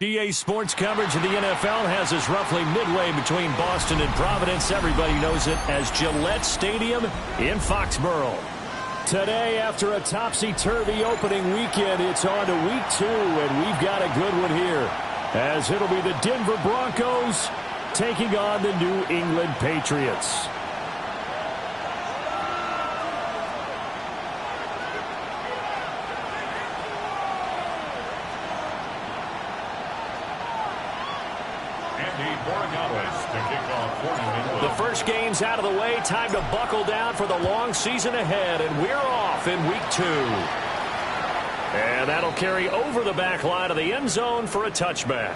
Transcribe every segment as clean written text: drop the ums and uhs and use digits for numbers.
GA Sports coverage of the NFL has us roughly midway between Boston and Providence. Everybody knows it as Gillette Stadium in Foxborough. Today, after a topsy-turvy opening weekend, it's on to week 2, and we've got a good one here, as it'll be the Denver Broncos taking on the New England Patriots. The first game's out of the way. Time to buckle down for the long season ahead, and we're off in week 2. And that'll carry over the back line of the end zone for a touchback.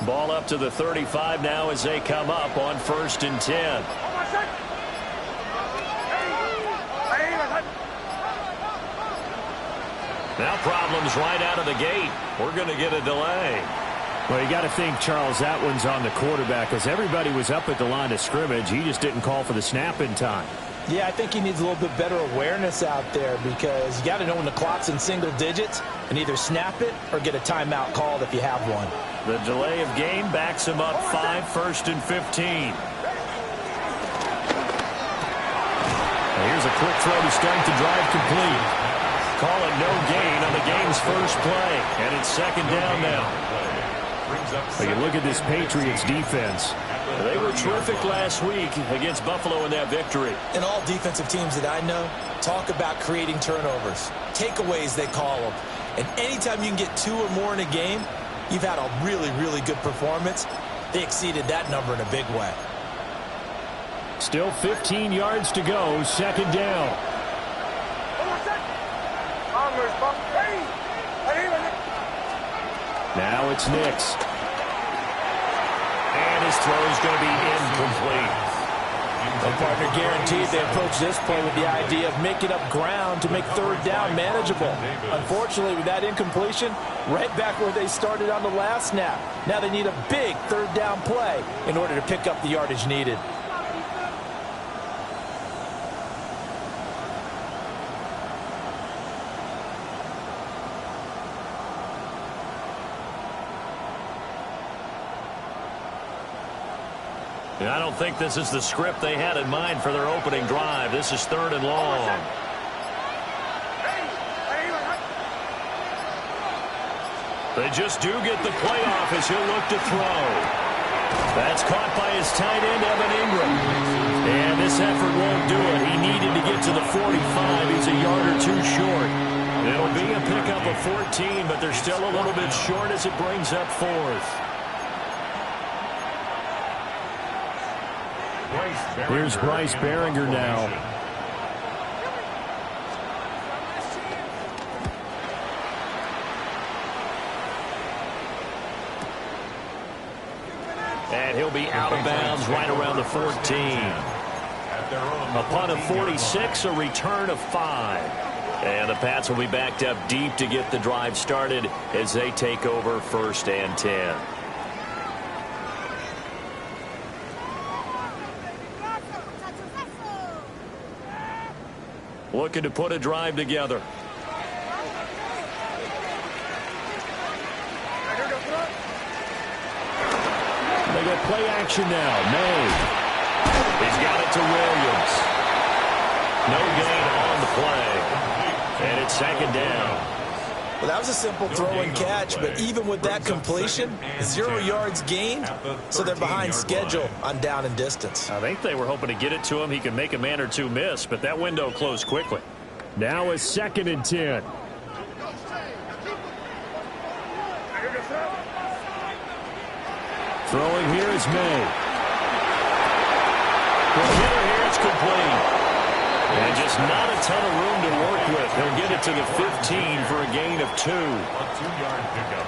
Ball up to the 35 now as they come up on 1st and 10. Now problems right out of the gate. We're going to get a delay. Well, you got to think, Charles, that one's on the quarterback, as everybody was up at the line of scrimmage. He just didn't call for the snap in time. Yeah, I think he needs a little bit better awareness out there, because you got to know when the clock's in single digits and either snap it or get a timeout called if you have one. The delay of game backs him up 5, 1st and 15. Now here's a quick throw to start the drive complete. Call it no gain on the game's first play, and it's 2nd down now. Well, you look at this Patriots defense. They were terrific last week against Buffalo in that victory. And all defensive teams that I know talk about creating turnovers. Takeaways, they call them. And anytime you can get 2 or more in a game, you've had a really, really good performance. They exceeded that number in a big way. Still 15 yards to go, 2nd down. Now it's Nix. And his throw is going to be incomplete. The partner guaranteed they approach this play with the idea of making up ground to make 3rd down manageable. Unfortunately, with that incompletion, right back where they started on the last snap. Now they need a big 3rd down play in order to pick up the yardage needed. I don't think this is the script they had in mind for their opening drive. This is 3rd and long. They just do get the play off as he'll look to throw. That's caught by his tight end, Evan Ingram. And this effort won't do it. He needed to get to the 45. He's a yard or 2 short. It'll be a pickup of 14, but they're still a little bit short as it brings up 4th. Here's Bryce Behringer now. And he'll be out of bounds right around the 14. A punt of 46, a return of 5. And the Pats will be backed up deep to get the drive started as they take over 1st and 10. Looking to put a drive together. They got play action now. May. He's got it to Williams. No gain on the play. And it's 2nd down. Well, that was a simple throw and catch, but even with that completion, 0 yards gained, so they're behind schedule on down and distance. I think they were hoping to get it to him. He could make a man or 2 miss, but that window closed quickly. Now it's 2nd and 10. Throwing here is May. The hitter here is complete. And just not a ton of room to work with. They'll get it to the 15 for a gain of 2.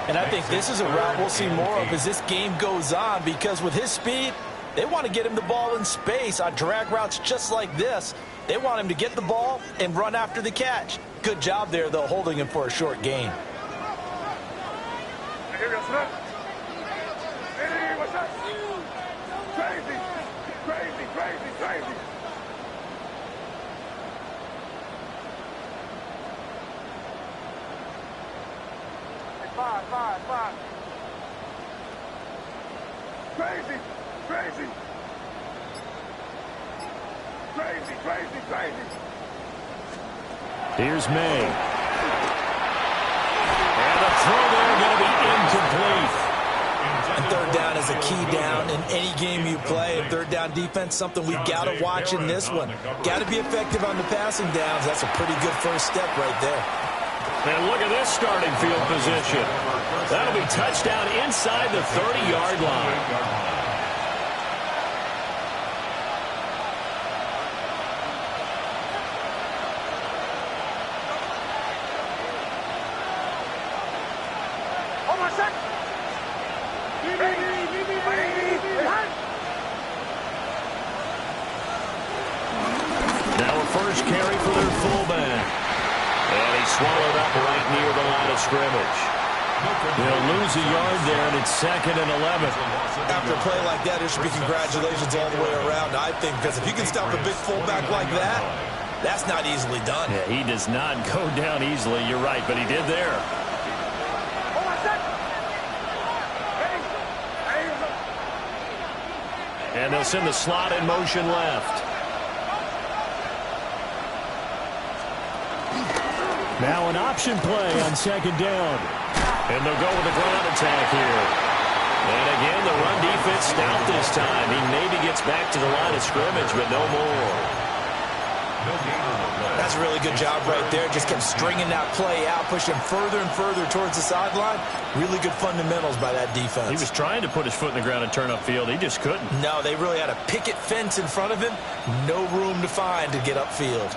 And I think this is a route we'll see more of as this game goes on, because with his speed, they want to get him the ball in space on drag routes just like this. They want him to get the ball and run after the catch. Good job there, though, holding him for a short gain. Five. Crazy. Here's May. And the throw there going to be incomplete. And 3rd down is a key down in any game you play. And 3rd down defense, something we've got to watch in this one. Got to be effective on the passing downs. That's a pretty good first step right there. And look at this starting field position. That'll be touchdown inside the 30-yard line. first carry for their fullback. And he's swallowed up right near the line of scrimmage. They'll lose a yard there, and it's 2nd and 11. After a play like that, there should be congratulations all the way around, I think, because if you can stop a big fullback like that, that's not easily done. Yeah, he does not go down easily. You're right, but he did there. And they'll send the slot in motion left. Now an option play on 2nd down. And they'll go with the ground attack here. And again, the run defense stout this time. He maybe gets back to the line of scrimmage, but no more. That's a really good job right there. Just kept stringing that play out, pushing further and further towards the sideline. Really good fundamentals by that defense. He was trying to put his foot in the ground and turn upfield. He just couldn't. No, they really had a picket fence in front of him. No room to find to get upfield.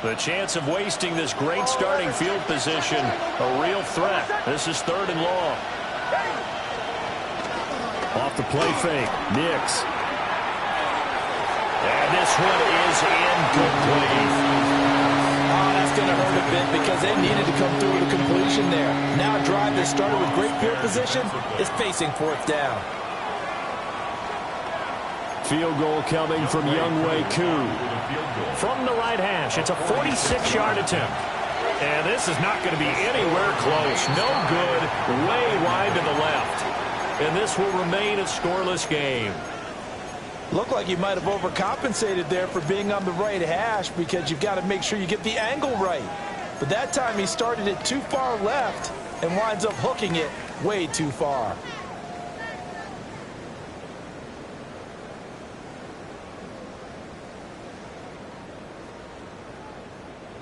The chance of wasting this great starting field position, a real threat. This is 3rd and long. Off the play fake, Nix. And this one is incomplete. Oh, that's going to hurt a bit because they needed to come through with a completion there. Now a drive that started with great field position is facing 4th down. Field goal coming from Younghoe Koo. From the right hash, it's a 46-yard attempt. And this is not going to be anywhere close. No good, way wide to the left. And this will remain a scoreless game. Looked like you might have overcompensated there for being on the right hash because you've got to make sure you get the angle right. But that time he started it too far left and winds up hooking it way too far.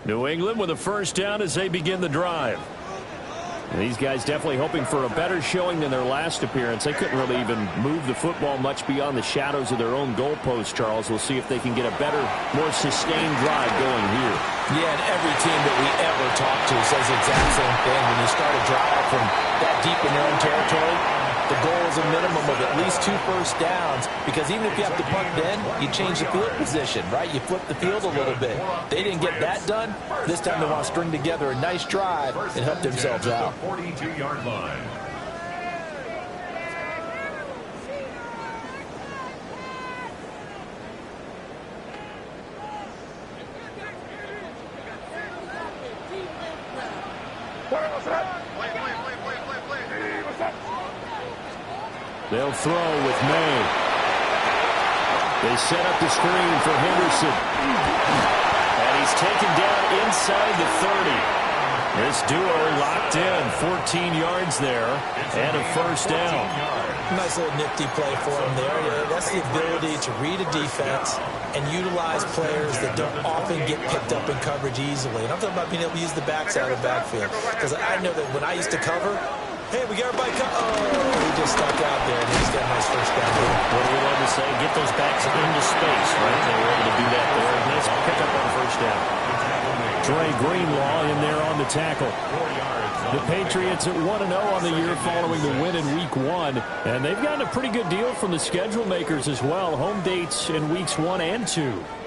New England with a first down as they begin the drive. And these guys definitely hoping for a better showing than their last appearance. They couldn't really even move the football much beyond the shadows of their own goalpost, Charles. We'll see if they can get a better, more sustained drive going here. Yeah, and every team that we ever talk to says the exact same thing. When you start a drive from that deep in their own territory, the goal is a minimum of at least 2 first downs, because even if you have to punt then, you change the field position, right? You flip the field a little bit. They didn't get that done. This time they want to string together a nice drive and help themselves out. 42-yard line. They'll throw with May. They set up the screen for Henderson. And he's taken down inside the 30. This duo locked in, 14 yards there, and a first down. Nice little nifty play for him there. That's the ability to read a defense and utilize players that don't often get picked up in coverage easily. And I'm talking about being able to use the backside of the backfield. Because I know that when I used to cover, hey, we got everybody he just stuck out there, and he's got a nice first down here. What do we love to say? Get those backs into space, right? They were able to do that there. Nice pick up on first down. Dre Greenlaw in there on the tackle. The Patriots at 1-0 on the year following the win in Week 1. And they've gotten a pretty good deal from the schedule makers as well. Home dates in Weeks 1 and 2.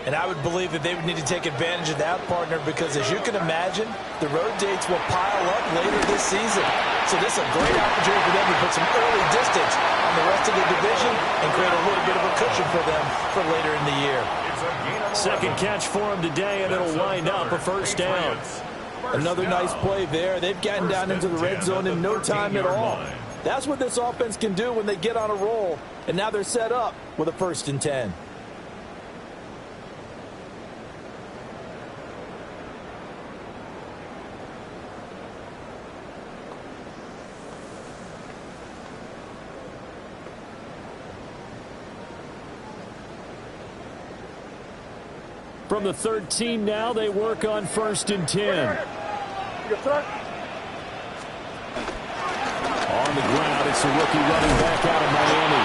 And I would believe that they would need to take advantage of that, partner, because as you can imagine, the road dates will pile up later this season. So this is a great opportunity for them to put some early distance on the rest of the division and create a little bit of a cushion for them for later in the year. Second catch for him today, and it'll wind up a first down. Another nice play there. They've gotten down into the red zone in no time at all. That's what this offense can do when they get on a roll. And now they're set up with a 1st and 10. From the 13 now, they work on 1st and 10. On the ground, it's the rookie running back out of Miami.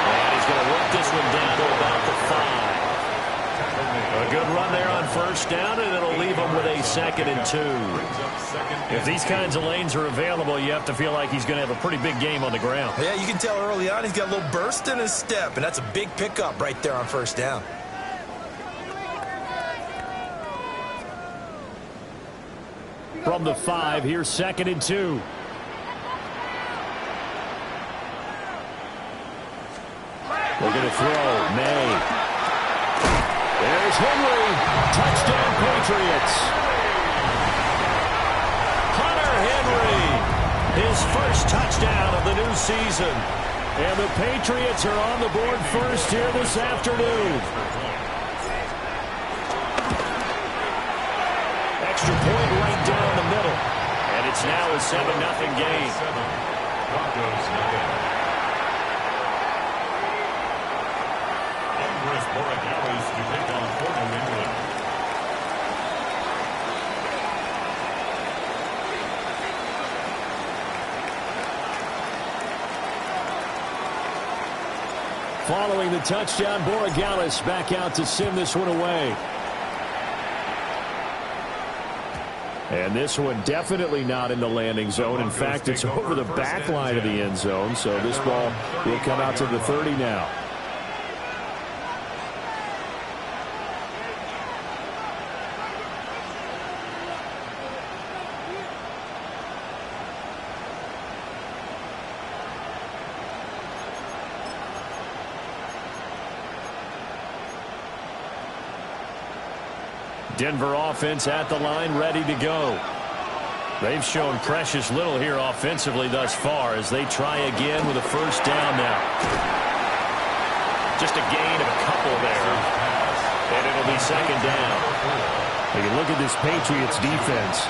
And he's going to work this one down to about the 5. A good run there on first down, and it'll leave him with a 2nd and 2. If these kinds of lanes are available, you have to feel like he's going to have a pretty big game on the ground. Yeah, you can tell early on he's got a little burst in his step, and that's a big pickup right there on first down. From the 5, here's 2nd and 2. They're going to throw. May. There's Henry. Touchdown, Patriots. Hunter Henry. His first touchdown of the new season. And the Patriots are on the board first here this afternoon. Extra point right down the middle. And it's now a 7-0 game. Following the touchdown, Borregales back out to send this one away. And this one definitely not in the landing zone. In fact, it's over the back line of the end zone, so this ball will come out to the 30 now. Denver offense at the line, ready to go. They've shown precious little here offensively thus far as they try again with a first down now. Just a gain of a couple there. And it'll be 2nd down. You can look at this Patriots defense.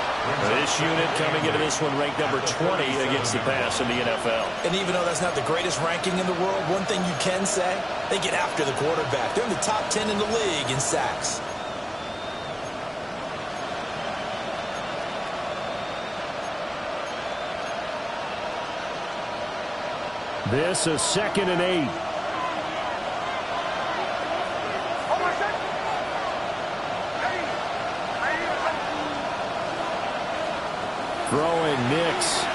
This unit coming into this one ranked number 20 against the pass in the NFL. And even though that's not the greatest ranking in the world, one thing you can say, they get after the quarterback. They're in the top 10 in the league in sacks. This is 2nd and 8. Throwing Nix.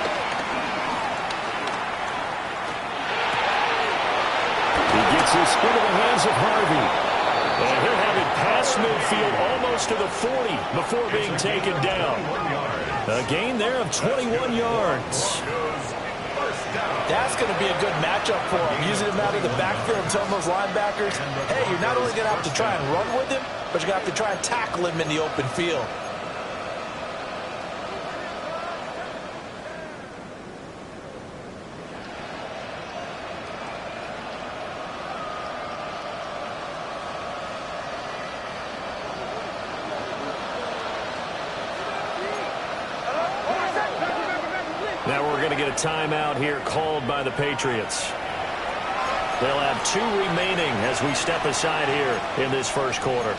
He gets his into the hands of Harvey. And he'll have it past midfield almost to the 40 before being taken down. A gain there of 21 yards. That's going to be a good matchup for him. Using him out of the backfield, telling those linebackers, hey, you're not only going to have to try and run with him, but you're going to have to try and tackle him in the open field. Now we're going to get a timeout here called by the Patriots. They'll have 2 remaining as we step aside here in this first quarter.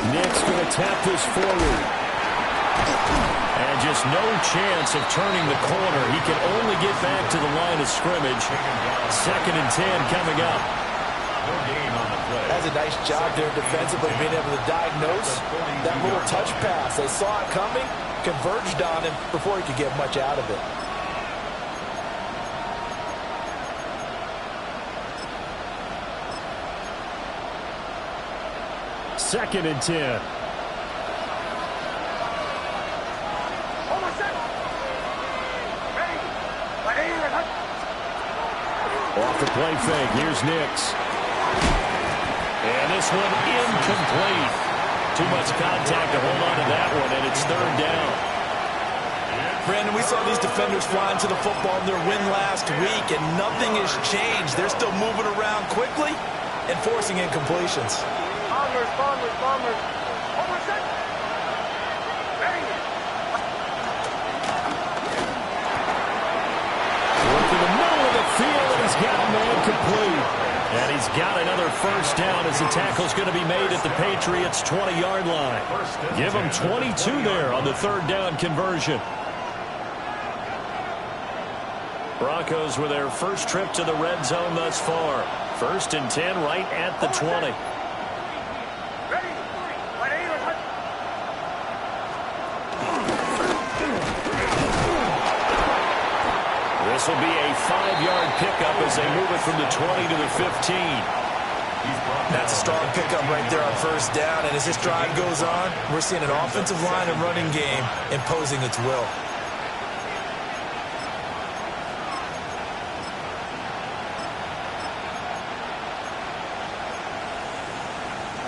Nick's going to tap this forward. And just no chance of turning the corner. He can only get back to the line of scrimmage. 2nd and 10 coming up. That's a nice job there defensively, being able to diagnose that little touch pass. They saw it coming, converged on him before he could get much out of it. Second and 10. Off the play fake. Here's Nix. And this one incomplete. Too much contact to hold on to that one, and it's 3rd down. Brandon, we saw these defenders flying to the football in their win last week, and nothing has changed. They're still moving around quickly and forcing incompletions. Farmers. Work in the middle of the field, complete. And he's got another first down as the tackle's going to be made at the Patriots' 20-yard line. Give them 22 there on the third down conversion. Broncos with their first trip to the red zone thus far. 1st and 10 right at the 20. This will be a 5-yard pickup as they move it from the 20 to the 15. That's a strong pickup right there on first down. And as this drive goes on, we're seeing an offensive line and running game imposing its will.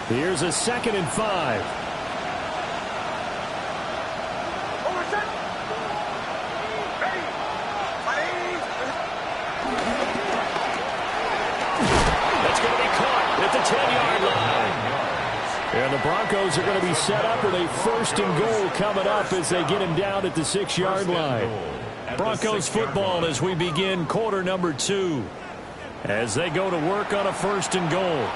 Here's a 2nd and 5. At the 10-yard line. And the Broncos are going to be set up with a 1st and goal coming up as they get him down at the 6-yard line. Broncos football as we begin quarter number 2. As they go to work on a 1st and goal.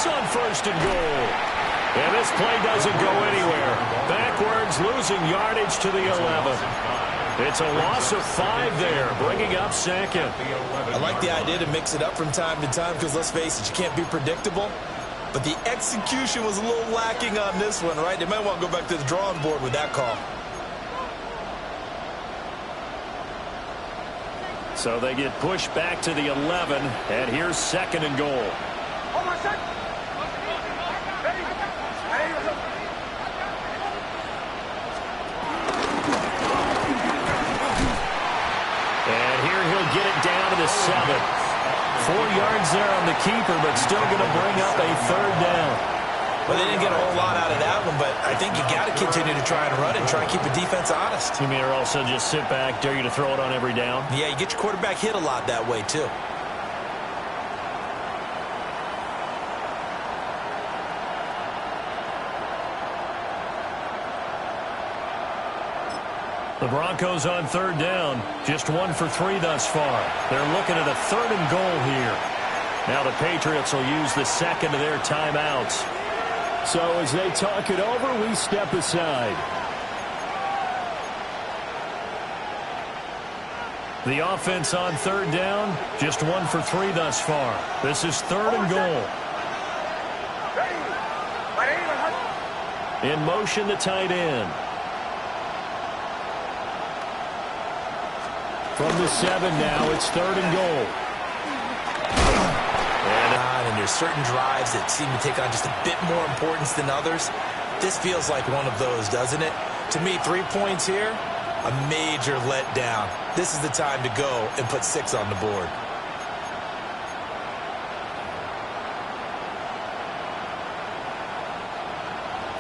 On 1st and goal. And this play doesn't go anywhere. Backwards, losing yardage to the 11. It's a loss of 5 there, bringing up 2nd. I like the idea to mix it up from time to time because, let's face it, you can't be predictable. But the execution was a little lacking on this one, right? They might want to go back to the drawing board with that call. So they get pushed back to the 11, and here's 2nd and goal. Get it down to the 7. 4 yards there on the keeper, but still going to bring up a 3rd down. Well, they didn't get a whole lot out of that one, but I think you got to continue to try and run and try and keep the defense honest. You mean, or also just sit back, dare you to throw it on every down? Yeah, you get your quarterback hit a lot that way, too. The Broncos on 3rd down, just 1 for 3 thus far. They're looking at a 3rd and goal here. Now the Patriots will use the 2nd of their timeouts. So as they talk it over, we step aside. The offense on 3rd down, just 1 for 3 thus far. This is 3rd and goal. In motion, the tight end. From the 7 now, it's 3rd and goal. And there's certain drives that seem to take on just a bit more importance than others. This feels like one of those, doesn't it? To me, 3 points here, a major letdown. This is the time to go and put 6 on the board.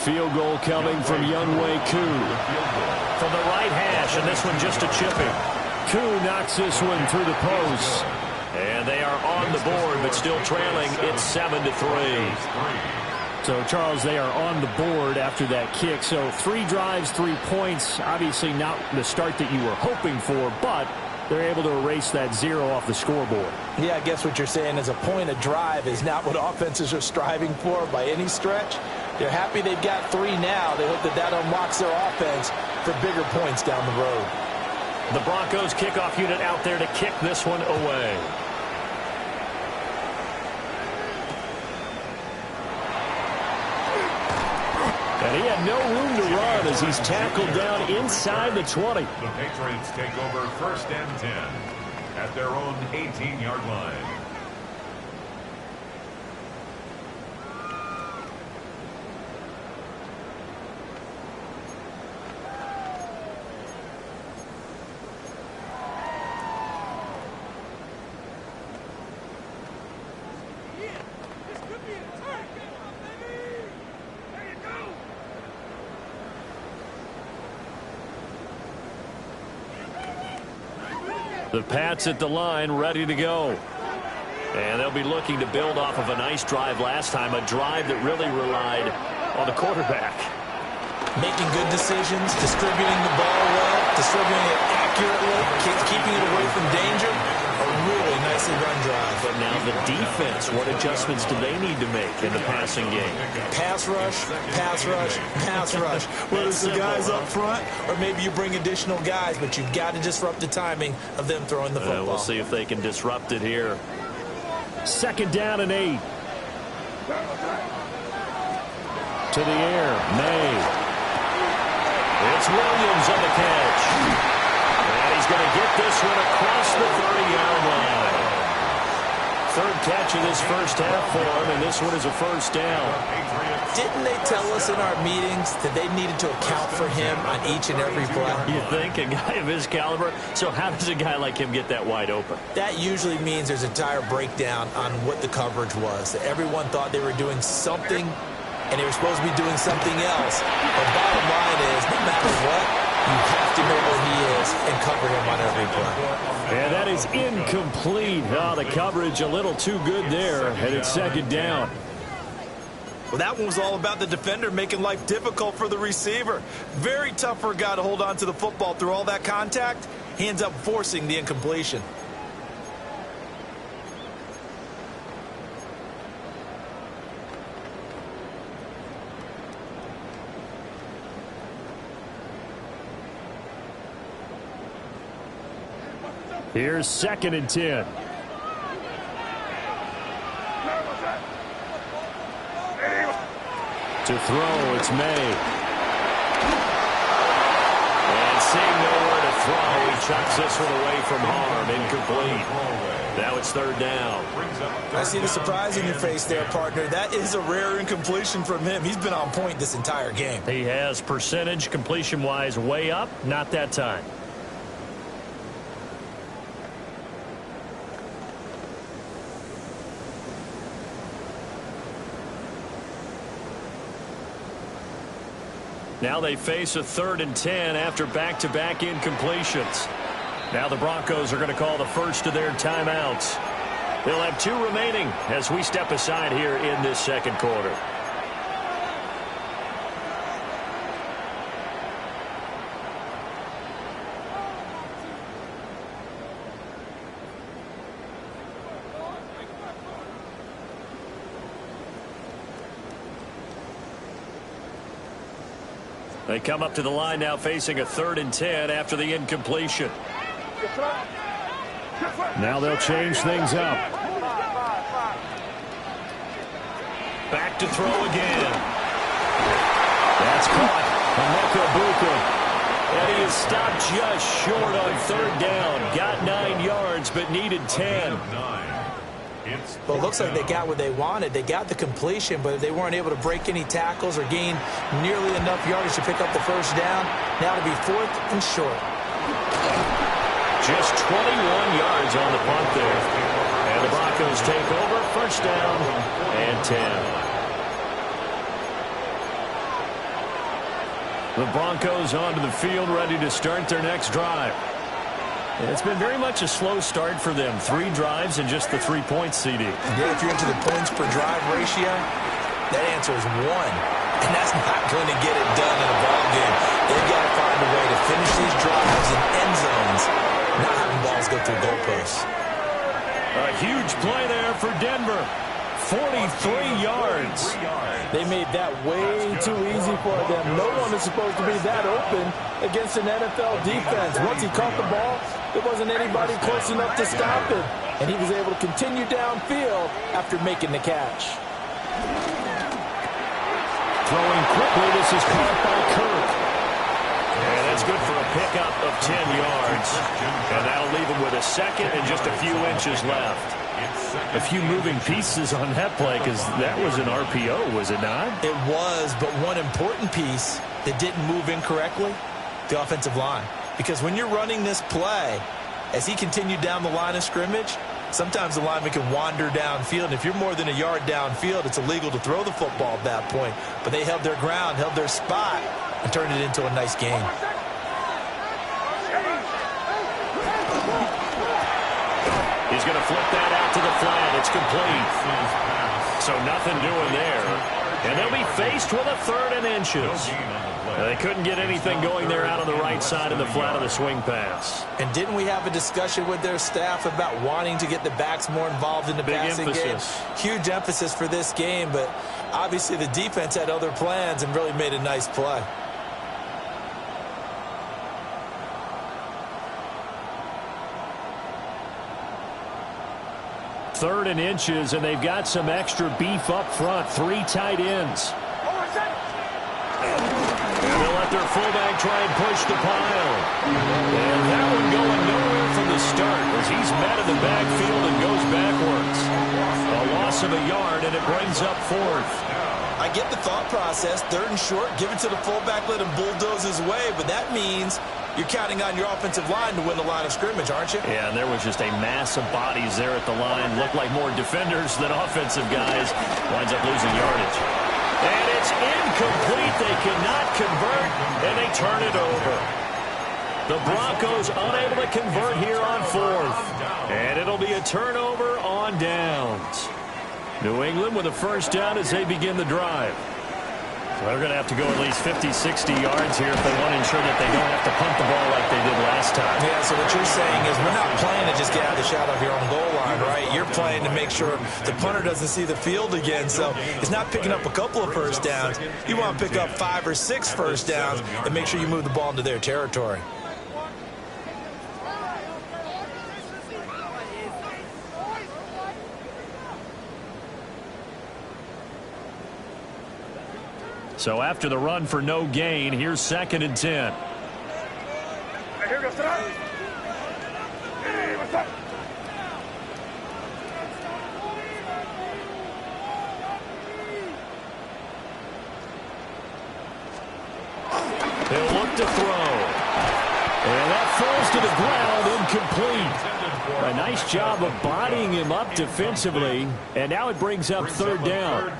Field goal coming from Younghoe Koo. From the right hash, and this one just a chipping. Koo knocks this one through the post. And they are on the board, but still trailing. It's 7-3. So, Charles, they are on the board after that kick. So, 3 drives, 3 points. Obviously not the start that you were hoping for, but they're able to erase that 0 off the scoreboard. Yeah, I guess what you're saying is a point a drive is not what offenses are striving for by any stretch. They're happy they've got 3 now. They hope that that unlocks their offense for bigger points down the road. The Broncos kickoff unit out there to kick this one away. And he had no room to run as he's tackled down inside the 20. The Patriots take over 1st and 10 at their own 18-yard line. The Pats at the line, ready to go. And they'll be looking to build off of a nice drive last time, a drive that really relied on the quarterback. Making good decisions, distributing the ball well, distributing it accurately, keeping it away from danger. A really nicely run drive. But now the defense, what adjustments do they need to make in the passing game? Pass rush, pass rush, pass rush. Whether it's the guys up front or maybe you bring additional guys, but you've got to disrupt the timing of them throwing the football. We'll see if they can disrupt it here. 2nd down and 8. To the air, May. It's Williams on the catch. And he's going to get this one across the 30-yard line. 3rd catch of this first half for him, and this one is a first down. Didn't they tell us in our meetings that they needed to account for him on each and every play? You think? A guy of his caliber? So how does a guy like him get that wide open? That usually means there's a entire breakdown on what the coverage was. That everyone thought they were doing something, and they were supposed to be doing something else. But bottom line is, no matter what, you have to know where he is and cover him on every play. And that is incomplete. Oh, the coverage a little too good there, and it's 2nd down. Well, that one was all about the defender making life difficult for the receiver. Very tough for a guy to hold on to the football through all that contact. He ends up forcing the incompletion. Here's 2nd and 10. To throw, it's May. And seeing nowhere to throw, he chucks this one away from harm. Incomplete. Now it's 3rd down. I see the surprise in your face there, partner. That is a rare incompletion from him. He's been on point this entire game. He has percentage completion-wise way up. Not that time. Now they face a 3rd and 10 after back-to-back incompletions. Now the Broncos are going to call the first of their timeouts. They'll have 2 remaining as we step aside here in this 2nd quarter. They come up to the line now facing a 3rd and 10 after the incompletion. Now they'll change things up. Back to throw again. That's caught. Buka. And he is stopped just short on 3rd down. Got 9 yards but needed 10. Well, it looks like they got what they wanted. They got the completion, but they weren't able to break any tackles or gain nearly enough yardage to pick up the first down. Now to be 4th and short. Just 21 yards on the punt there. And the Broncos take over. First down and 10. The Broncos onto the field, ready to start their next drive. It's been very much a slow start for them. 3 drives and just the 3 points, CD. Yeah, if you're into the points per drive ratio, that answer is 1. And that's not going to get it done in a ball game. They've got to find a way to finish these drives in end zones, not having balls go through goalposts. A huge play there for Denver. 43 yards. They made that way too easy for them. No one is supposed to be that open against an NFL defense. Once he caught the ball, there wasn't anybody close enough to stop him. And he was able to continue downfield after making the catch. Throwing quickly, this is caught by Kirk. And that's good for a pickup of 10 yards. And that'll leave him with a second and just a few inches left. A few moving pieces on that play because that was an RPO, was it not? It was, but one important piece that didn't move incorrectly, the offensive line. Because when you're running this play, as he continued down the line of scrimmage, sometimes the lineman can wander downfield. And if you're more than a yard downfield, it's illegal to throw the football at that point. But they held their ground, held their spot, and turned it into a nice game. He's going to flip that out to the flat. It's complete. So nothing doing there. And they'll be faced with a 3rd and inches. They couldn't get anything going there out on the right side of the flat of the swing pass. And didn't we have a discussion with their staff about wanting to get the backs more involved in the passing game? Huge emphasis for this game, but obviously the defense had other plans and really made a nice play. Third and inches, and they've got some extra beef up front. 3 tight ends. And they'll let their fullback try and push the pile. And that one going nowhere from the start as he's met in the backfield and goes backwards. A loss of a yard, and it brings up 4th. I get the thought process. 3rd and short, give it to the fullback, let him bulldoze his way, but that means you're counting on your offensive line to win the line of scrimmage, aren't you? Yeah, and there was just a mass of bodies there at the line. Looked like more defenders than offensive guys. Winds up losing yardage. And it's incomplete. They cannot convert, and they turn it over. The Broncos unable to convert here on 4th. And it'll be a turnover on downs. New England with a first down as they begin the drive. They're going to have to go at least 50, 60 yards here if they want to ensure that they don't have to punt the ball like they did last time. Yeah, so what you're saying is we're not playing to just get out of the shadow of your own goal line, right? You're playing to make sure the punter doesn't see the field again. So it's not picking up a couple of first downs. You want to pick up 5 or 6 first downs and make sure you move the ball into their territory. So after the run for no gain, here's 2nd and 10. He'll look to throw. And that falls to the ground, incomplete. A nice job of bodying him up defensively. And now it brings up 3rd down.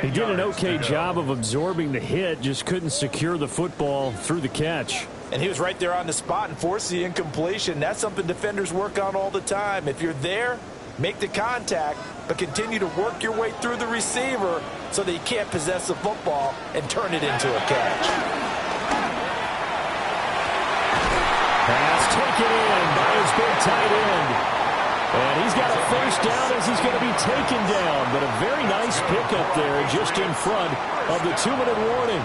He did an okay job of absorbing the hit, just couldn't secure the football through the catch. And he was right there on the spot and forced the incompletion. That's something defenders work on all the time. If you're there, make the contact, but continue to work your way through the receiver so that he can't possess the football and turn it into a catch. Pass taken in by his big tight end. And he's got a first down as he's going to be taken down. But a very nice pickup there just in front of the 2-minute warning.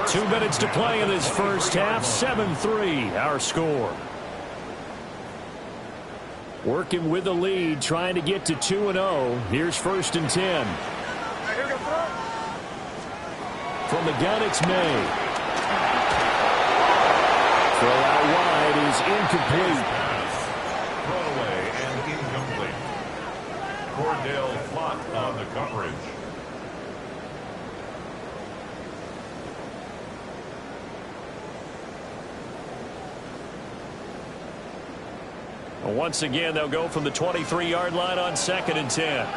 2 minutes to play in this first half. 7-3 our score. Working with the lead, trying to get to 2-0. Here's 1st and 10. From the gun, it's May. Throw out wide is incomplete. Cordell Flott on the coverage. Once again, they'll go from the 23-yard line on 2nd and 10.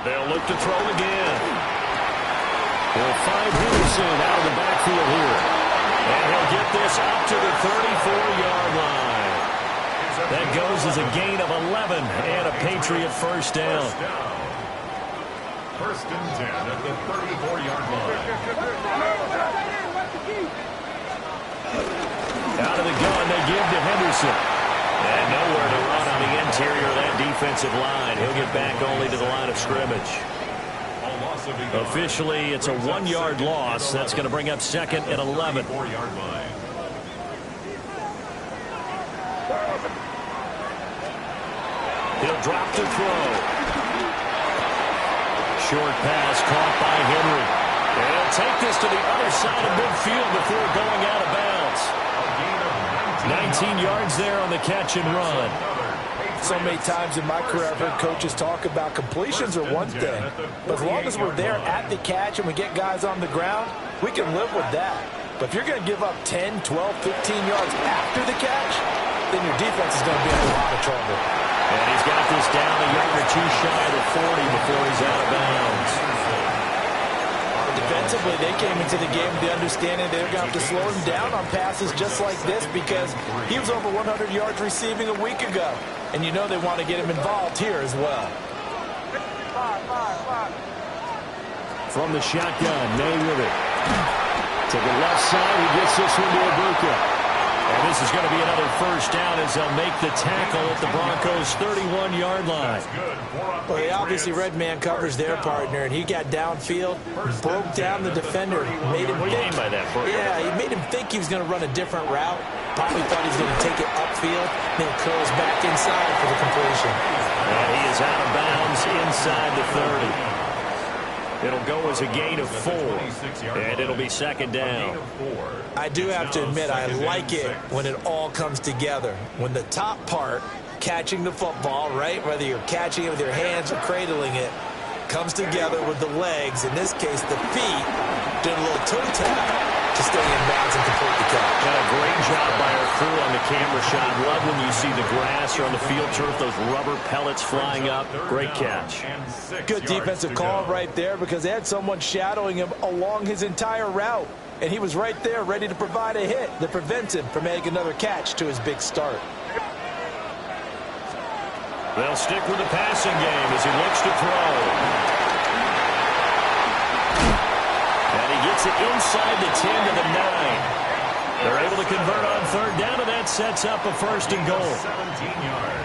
They'll look to throw again. He'll find Henderson out of the backfield here. And he'll get this up to the 34-yard line. That goes as a gain of 11 and a Patriot first down. 1st and 10 at the 34-yard line. Out of the gun, they give to Henderson. And nowhere to run on the interior of that defensive line. He'll get back only to the line of scrimmage. Officially, it's a 1-yard loss. That's going to bring up 2nd and 11. He'll drop the throw. Short pass caught by Henry. And he'll take this to the other side of midfield before going out of bounds. 19 yards there on the catch and run. So many times in my career I've heard coaches talk about completions are one thing, but as long as we're there at the catch and we get guys on the ground, we can live with that. But if you're going to give up 10, 12, 15 yards after the catch, then your defense is going to be in a lot of trouble. And he's got this down a yard or two shy of the 40 before he's out of bounds. Defensively, they came into the game with the understanding they were going to have to slow him down on passes just like this because he was over 100 yards receiving a week ago. And you know they want to get him involved here as well. From the shotgun, May with it. To the left side, he gets this one to Ibuka. And this is going to be another first down as they'll make the tackle at the Broncos' 31-yard line. Well, they obviously read man coverage their partner, and he got downfield, broke down the defender, made him think. By that, yeah, he made him think he was going to run a different route. Probably thought he was going to take it upfield, then curls back inside for the completion. And he is out of bounds inside the 30. It'll go as a gain of 4, and it'll be second down. I do have to admit, I like it when it all comes together. When the top part, catching the football, right, whether you're catching it with your hands or cradling it, comes together with the legs, in this case the feet, doing a little toe tap to stay in bounds and complete the catch. Got a great job by our crew on the camera shot. Love when you see the grass or on the field turf, those rubber pellets flying up. Great catch. Good defensive call right there because they had someone shadowing him along his entire route. And he was right there ready to provide a hit that prevents him from making another catch to his big start. They'll stick with the passing game as he looks to throw. And he gets it inside the 10 to the 9. They're able to convert on third down, and that sets up a first and goal.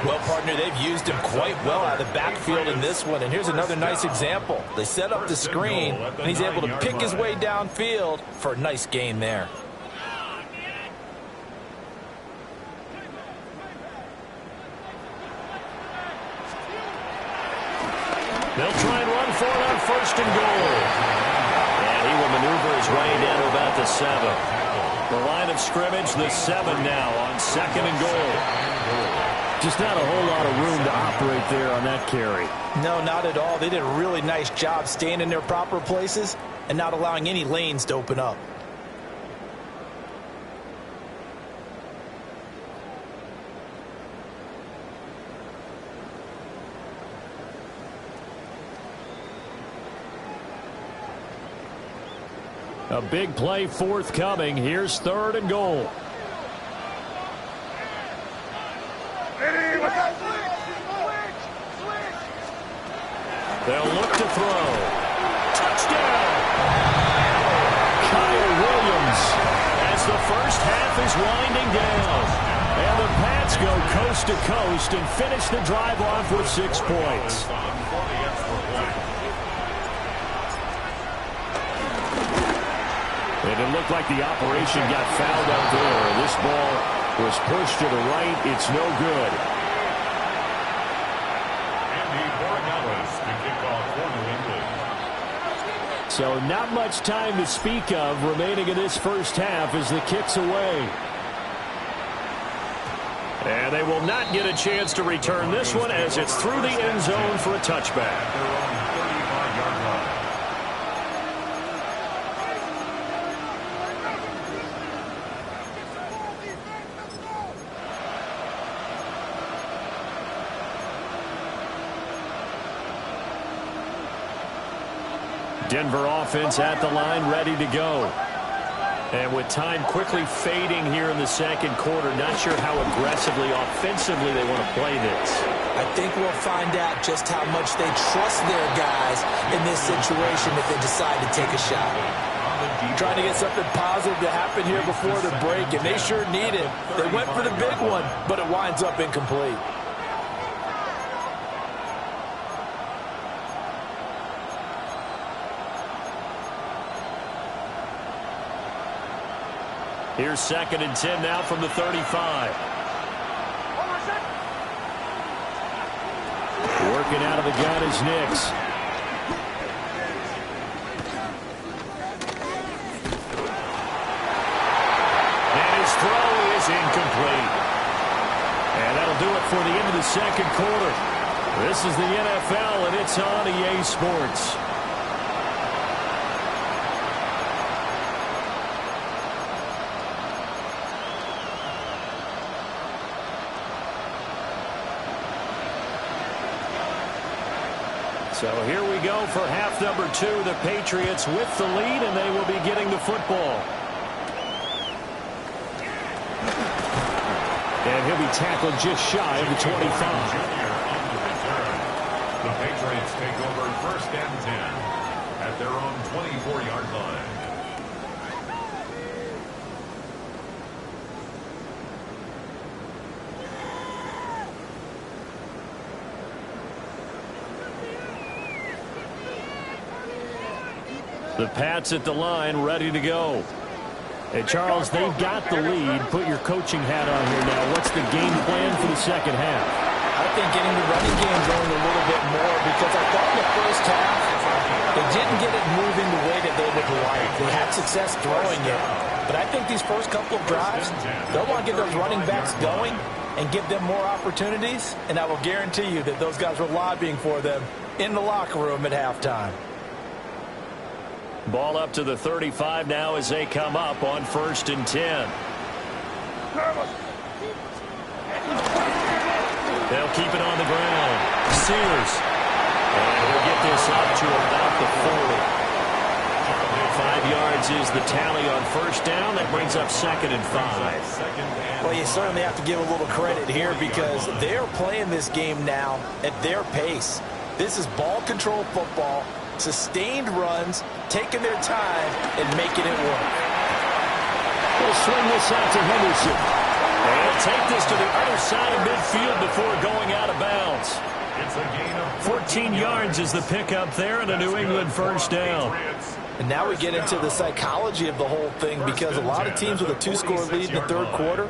Well, partner, they've used him quite well out of the backfield in this one. And here's another nice example. They set up the screen, and he's able to pick his way downfield for a nice gain there. They'll try and run for it on first and goal. And he will maneuver his way down to about the 7. The line of scrimmage, the 7 now on second and goal. Just not a whole lot of room to operate there on that carry. No, not at all. They did a really nice job staying in their proper places and not allowing any lanes to open up. A big play forthcoming. Here's third and goal. They'll look to throw. Touchdown! Kyle Williams as the first half is winding down. And the Pats go coast to coast and finish the drive off with 6 points. And it looked like the operation got fouled out there. This ball was pushed to the right. It's no good. So not much time to speak of remaining in this first half as the kick's away. And they will not get a chance to return this one as it's through the end zone for a touchback. Denver offense at the line, ready to go. And with time quickly fading here in the second quarter, not sure how aggressively, offensively they want to play this. I think we'll find out just how much they trust their guys in this situation if they decide to take a shot. Trying to get something positive to happen here before the break, and they sure need it. They went for the big one, but it winds up incomplete. Here's second and 10 now from the 35. Working out of the gun is Nix. And his throw is incomplete. And that'll do it for the end of the second quarter. This is the NFL, and it's on EA Sports. So here we go for half number 2. The Patriots with the lead, and they will be getting the football. And he'll be tackled just shy of the 25. The Patriots take over first and 10 at their own 24-yard line. The Pats at the line, ready to go. Hey, Charles, they've got the lead. Put your coaching hat on here now. What's the game plan for the second half? I think getting the running game going a little bit more, because I thought in the first half they didn't get it moving the way that they would like. They had success throwing it. But I think these first couple of drives, they'll want to get those running backs going and give them more opportunities. And I will guarantee you that those guys were lobbying for them in the locker room at halftime. Ball up to the 35 now as they come up on first and 10. They'll keep it on the ground. Sears. And we'll get this up to about the 40. 5 yards is the tally on first down. That brings up second and 5. Well, you certainly have to give a little credit here, because they're playing this game now at their pace. This is ball control football, sustained runs, taking their time and making it work. We'll swing this out to Henderson. And take this to the other side of midfield before going out of bounds. It's a gain of 14 yards is the pickup there, and a New England first down. And now we get into the psychology of the whole thing, because a lot of teams with a 2-score lead in the third quarter,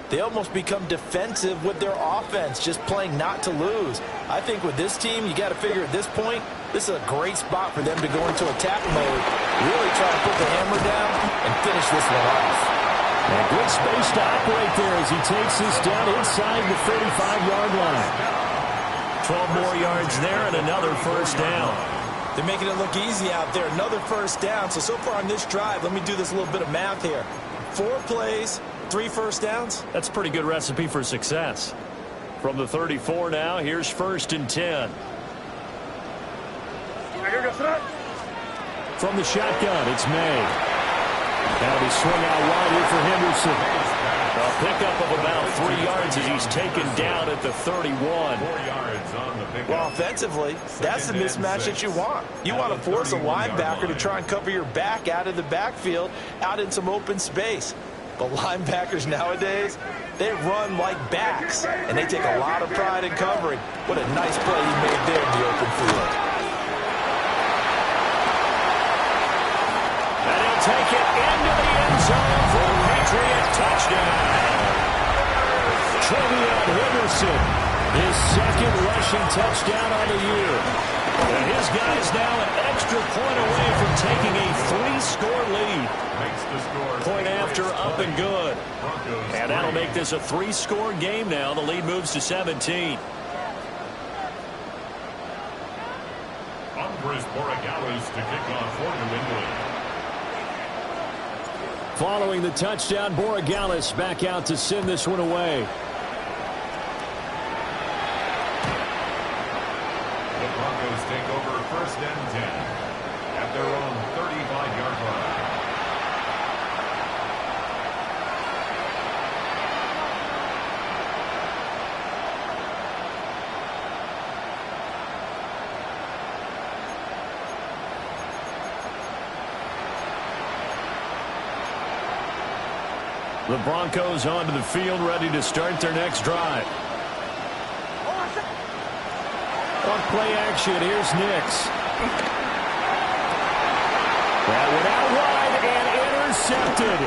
they almost become defensive with their offense, just playing not to lose. I think with this team, you got to figure at this point, this is a great spot for them to go into attack mode, really try to put the hammer down and finish this one off. And good space to operate there as he takes this down inside the 35-yard line. 12 more yards there and another first down. They're making it look easy out there. Another first down. So far on this drive, let me do this little bit of math here. 4 plays, 3 first downs. That's a pretty good recipe for success. From the 34 now, here's first and 10. From the shotgun, it's May. That'll be swung out wide here for Henderson. A pickup of about 3 yards as he's taken down at the 31. 4 yards on the pickup. Well, offensively, that's the mismatch that you want. You want to force a linebacker to try and cover your back out of the backfield, out in some open space. But linebackers nowadays, they run like backs, and they take a lot of pride in covering. What a nice play he made there in the open field. And he'll take it into the end zone for a Patriot touchdown. Trevion Henderson, his second rushing touchdown on the year. And his guy's now an extra point away from taking a 3-score lead. Makes the score Point after up and good. And that'll make this a 3-score game now. The lead moves to 17. Andres Borregales to kick off for New England. Following the touchdown, Borregales back out to send this one away. The Broncos take over first and 10 at their own 35-yard line. The Broncos onto the field, ready to start their next drive. On play action, here's Nix. That went out wide and intercepted.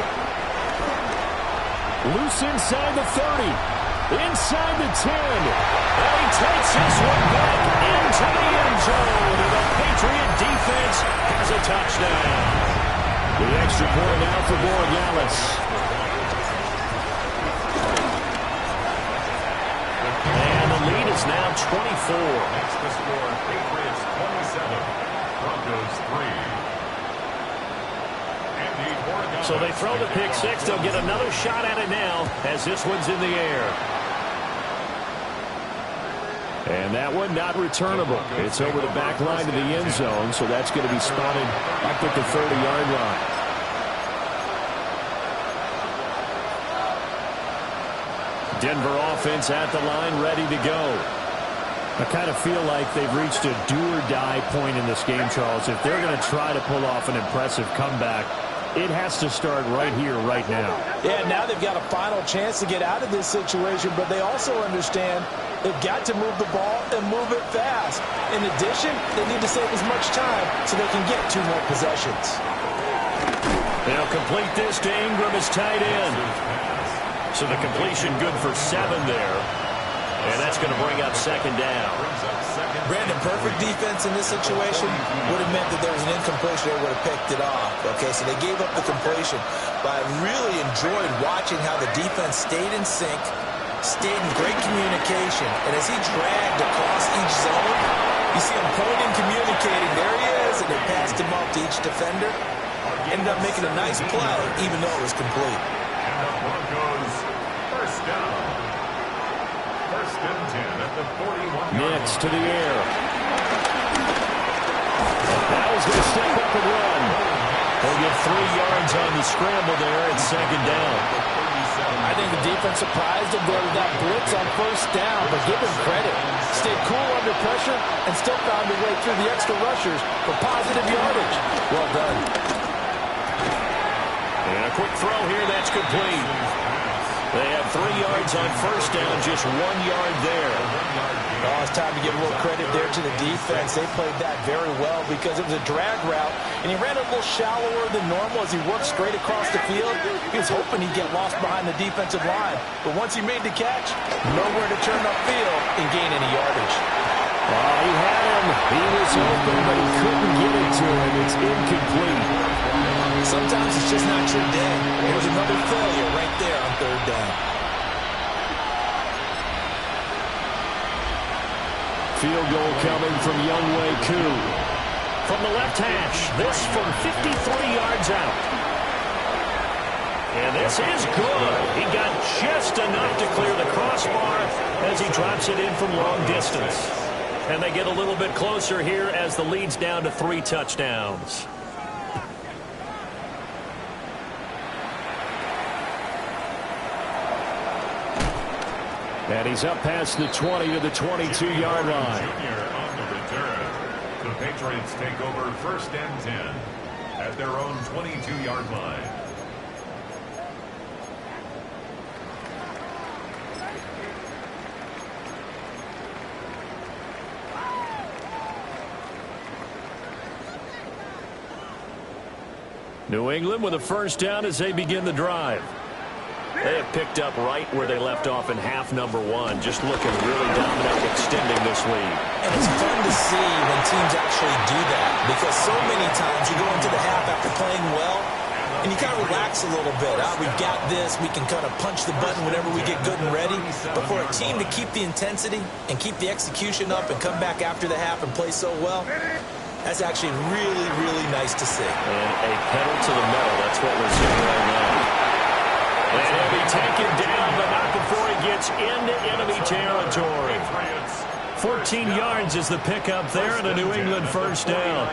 Loose inside the 30. Inside the 10. And he takes this one back into the end zone. And the Patriot defense has a touchdown. The extra point now for Borregales. Lead is now 24. Makes the score Patriots 27, Broncos 3. So they throw the pick six. They'll get another shot at it now as this one's in the air. And that one not returnable. It's over the back line to the end zone, so that's going to be spotted up at the 30-yard line. Denver offense at the line, ready to go. I kind of feel like they've reached a do-or-die point in this game, Charles. If they're going to try to pull off an impressive comeback, it has to start right here, right now. Yeah, now they've got a final chance to get out of this situation, but they also understand they've got to move the ball and move it fast. In addition, they need to save as much time so they can get 2 more possessions. They'll complete this to Ingram as tight end. So the completion good for 7 there. And that's going to bring up 2nd down. Brandon, perfect defense in this situation would have meant that there was an incompletion. They would have picked it off. Okay, so they gave up the completion. But I really enjoyed watching how the defense stayed in sync, stayed in great communication. And as he dragged across each zone, you see him pointing, communicating. There he is, and they passed him off to each defender. Ended up making a nice play, even though it was complete. And the Broncos, first down. First and 10 at the 41-yard line. Next to the air. Bowles going to step up and run. They'll get 3 yards on the scramble there at 2nd down. I think the defense surprised him there with that blitz on 1st down, but give him credit. Stayed cool under pressure and still found a way through the extra rushers for positive yardage. Well done. And a quick throw here, that's complete. They have 3 yards on 1st down, just 1 yard there. Oh, it's time to give a little credit there to the defense. They played that very well because it was a drag route, and he ran a little shallower than normal as he worked straight across the field. He was hoping he'd get lost behind the defensive line, but once he made the catch, nowhere to turn upfield and gain any yardage. Oh, he had him. He was open, but he couldn't get it to him. It's incomplete. Sometimes it's just not your day. There's another failure right there on 3rd down. Field goal coming from Younghoe Koo. From the left hash, this from 53 yards out. And this is good. He got just enough to clear the crossbar as he drops it in from long distance. And they get a little bit closer here as the lead's down to 3 touchdowns. And he's up past the 20 to the 22-yard line. Junior on the return. The Patriots take over 1st and 10 at their own 22-yard line. New England with a 1st down as they begin the drive. They have picked up right where they left off in half number 1. Just looking really dominant, extending this lead. And it's fun to see when teams actually do that, because so many times you go into the half after playing well, and you kind of relax a little bit. We've got this. We can kind of punch the button whenever we get good and ready. But for a team to keep the intensity and keep the execution up and come back after the half and play so well, that's actually really, really nice to see. And a pedal to the metal. That's what we're seeing right now. And he'll be taken down, but not before he gets into enemy territory. 14 yards is the pickup there, and a New England 1st down.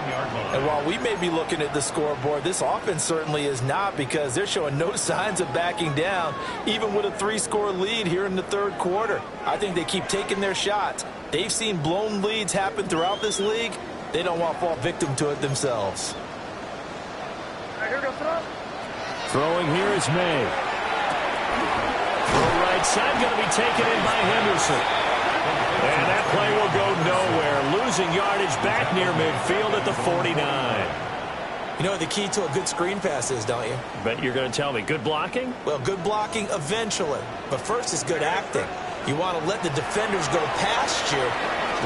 And while we may be looking at the scoreboard, this offense certainly is not, because they're showing no signs of backing down, even with a 3-score lead here in the 3rd quarter. I think they keep taking their shots. They've seen blown leads happen throughout this league. They don't want to fall victim to it themselves. Throwing here is May. Throw right side, going to be taken in by Henderson. And that play will go nowhere. Losing yardage back near midfield at the 49. You know what the key to a good screen pass is, don't you? But you're going to tell me, good blocking? Well, good blocking eventually. But first is good acting. You want to let the defenders go past you,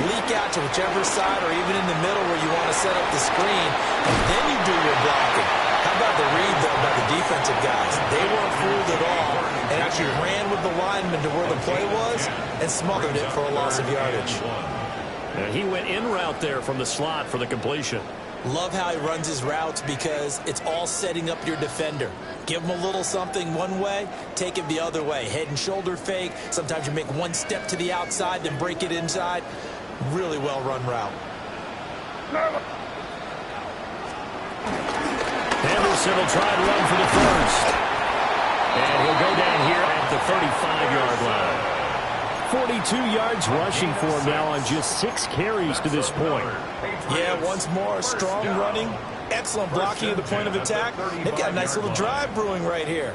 leak out to whichever side or even in the middle where you want to set up the screen, and then you do your blocking. How about the read, though, by the defensive guys? They weren't fooled at all and actually ran with the lineman to where the play was and smothered it for a loss of yardage. And he went in route there from the slot for the completion. Love how he runs his routes because it's all setting up your defender. Give him a little something one way, take it the other way. Head and shoulder fake. Sometimes you make one step to the outside, then break it inside. Really well-run route. Henderson will try to run for the first. And he'll go down here at the 35-yard line. 42 yards rushing for him now on just 6 carries to this point. Yeah, once more, strong running, excellent blocking at the point of attack. They've got a nice little drive brewing right here.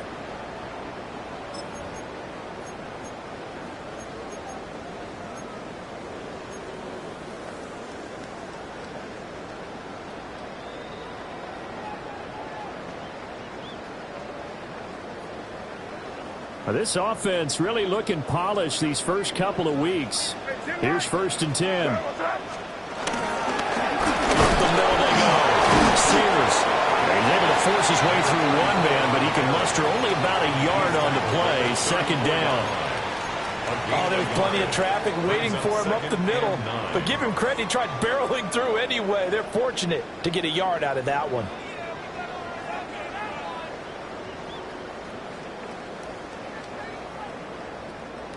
This offense really looking polished these first couple of weeks. Here's 1st and 10. Up the middle they go. Sears. He's able to force his way through one man, but he can muster only about a yard on the play. 2nd down. Oh, there's plenty of traffic waiting for him up the middle. But give him credit, he tried barreling through anyway. They're fortunate to get a yard out of that one.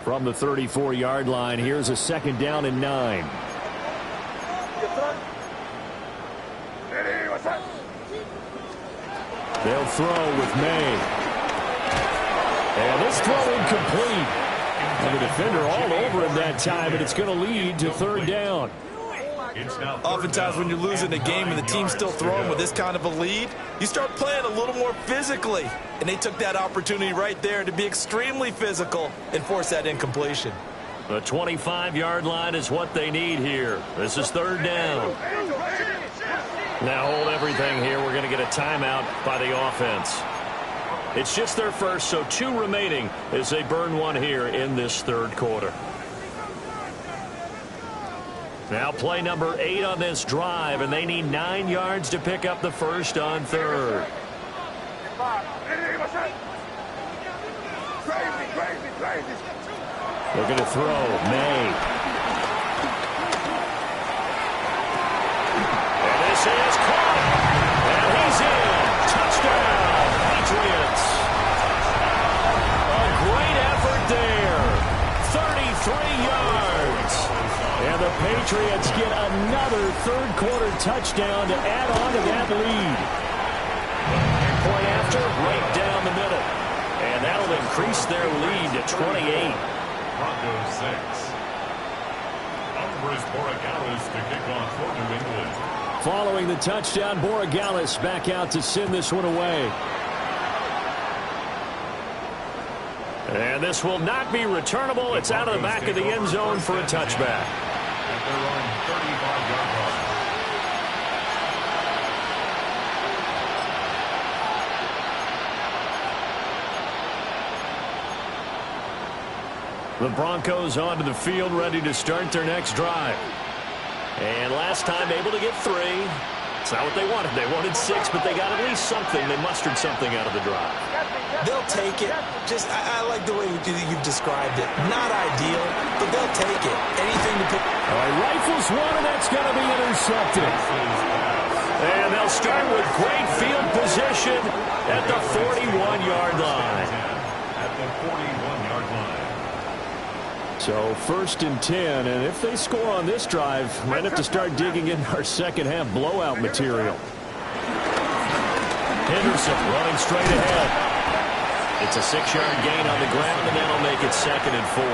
From the 34-yard line, here's a 2nd down and 9. They'll throw with May. And this throw incomplete. And the defender all over him that time, and it's going to lead to 3rd down. Oftentimes when you're losing a game and the team's still throwing with this kind of a lead, you start playing a little more physically. And they took that opportunity right there to be extremely physical and force that incompletion. The 25-yard line is what they need here. This is 3rd down. Now hold everything here. We're going to get a timeout by the offense. It's just their first, so 2 remaining as they burn one here in this 3rd quarter. Now play number 8 on this drive, and they need 9 yards to pick up the first on 3rd. They're going to throw. May. And this is caught. And he's in. Touchdown, Patriots. A great effort there. 33 yards. And the Patriots get another 3rd quarter touchdown to add on to that lead. Point after, right down the middle. And that'll increase their lead to 28. Broncos 6. Alvarez Borregales to kick off for New England. Following the touchdown, Borregales back out to send this one away. And this will not be returnable. It's out of the back of the end zone for a touchback. At their own 35-yard line. The Broncos onto the field, ready to start their next drive. And last time able to get 3. It's not what they wanted. They wanted 6, but they got at least something. They mustered something out of the drive. They'll take it. Just, I like the way you've described it. Not ideal, but they'll take it. Anything to pick. All right, rifles one, and that's going to be intercepted. And they'll start with great field position at the 41-yard line. At the 41-yard line. So 1st and 10, and if they score on this drive, might have to start digging in our second half blowout material. Henderson running straight ahead. It's a 6-yard gain on the ground, and that'll make it 2nd and 4.